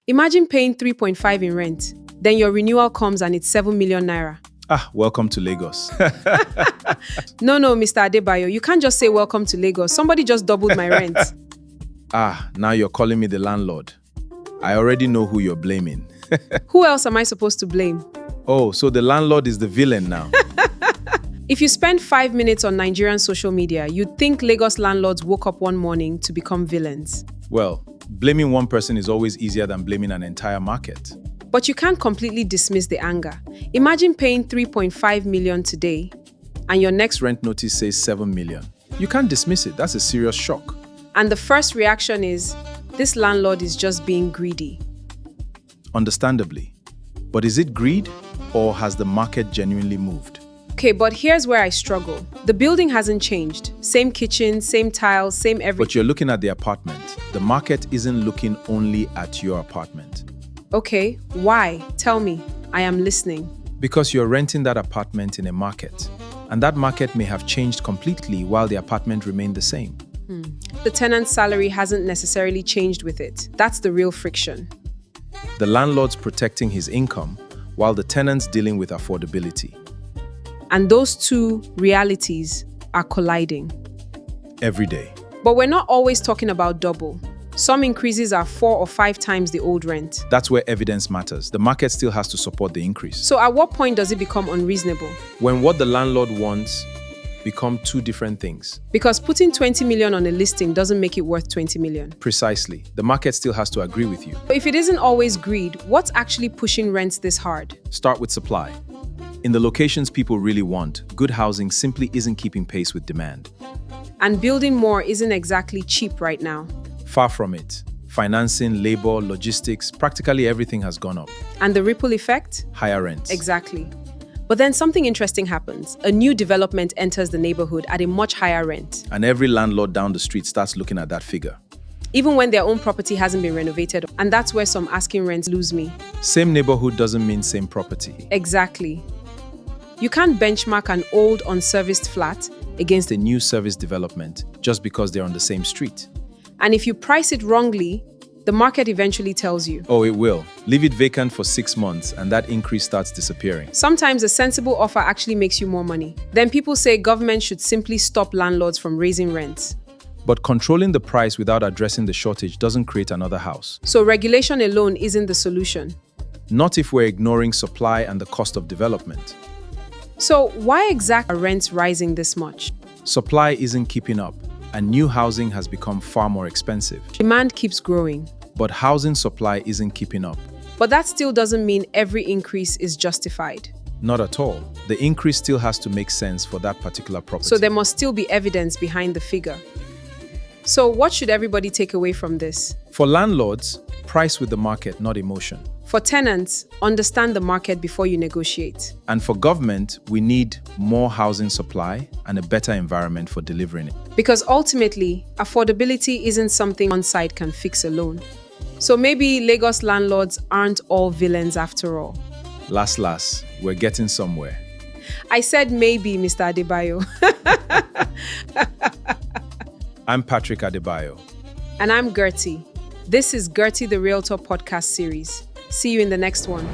Imagine paying 3.5 in rent. Then your renewal comes and it's 7 million naira. Welcome to Lagos. No, Mr. Adebayo, you can't just say welcome to Lagos. Somebody just doubled my rent. Now you're calling me the landlord. I already know who you're blaming. Who else am I supposed to blame? Oh, so the landlord is the villain now. If you spend 5 minutes on Nigerian social media, you'd think Lagos landlords woke up one morning to become villains. Well, blaming one person is always easier than blaming an entire market. But you can't completely dismiss the anger. Imagine paying 3.5 million today, and your next Rent notice says 7 million. You can't dismiss it. That's a serious shock. And the first reaction is, this landlord is just being greedy. Understandably. But is it greed, or has the market genuinely moved? Okay, but here's where I struggle. The building hasn't changed. Same kitchen, same tiles, same everything. But you're looking at the apartment. The market isn't looking only at your apartment. Okay, why? Tell me. I am listening. Because you're renting that apartment in a market. And that market may have changed completely while the apartment remained the same. The tenant's salary hasn't necessarily changed with it. That's the real friction. The landlord's protecting his income while the tenant's dealing with affordability. And those two realities are colliding. Every day. But we're not always talking about double. Some increases are 4 or 5 times the old rent. That's where evidence matters. The market still has to support the increase. So at what point does it become unreasonable? When what the landlord wants become two different things. Because putting 20 million on a listing doesn't make it worth 20 million. Precisely. The market still has to agree with you. But if it isn't always greed, what's actually pushing rents this hard? Start with supply. In the locations people really want, good housing simply isn't keeping pace with demand. And building more isn't exactly cheap right now. Far from it. Financing, labor, logistics, practically everything has gone up. And the ripple effect? Higher rents. Exactly. But then something interesting happens. A new development enters the neighborhood at a much higher rent. And every landlord down the street starts looking at that figure. Even when their own property hasn't been renovated. And that's where some asking rents lose me. Same neighborhood doesn't mean same property. Exactly. You can't benchmark an old unserviced flat against a new service development just because they're on the same street. And if you price it wrongly, the market eventually tells you. Oh, it will. Leave it vacant for 6 months and that increase starts disappearing. Sometimes a sensible offer actually makes you more money. Then people say government should simply stop landlords from raising rents. But controlling the price without addressing the shortage doesn't create another house. So regulation alone isn't the solution. Not if we're ignoring supply and the cost of development. So why exactly are rents rising this much? Supply isn't keeping up, and new housing has become far more expensive. Demand keeps growing. But housing supply isn't keeping up. But that still doesn't mean every increase is justified. Not at all. The increase still has to make sense for that particular property. So there must still be evidence behind the figure. So what should everybody take away from this? For landlords, price with the market, not emotion. For tenants, understand the market before you negotiate. And for government, we need more housing supply and a better environment for delivering it. Because ultimately, affordability isn't something one side can fix alone. So maybe Lagos landlords aren't all villains after all. Last, we're getting somewhere. I said maybe, Mr. Adebayo. I'm Patrick Adebayo. And I'm Gertie. This is Gertie the Realtor podcast series. See you in the next one.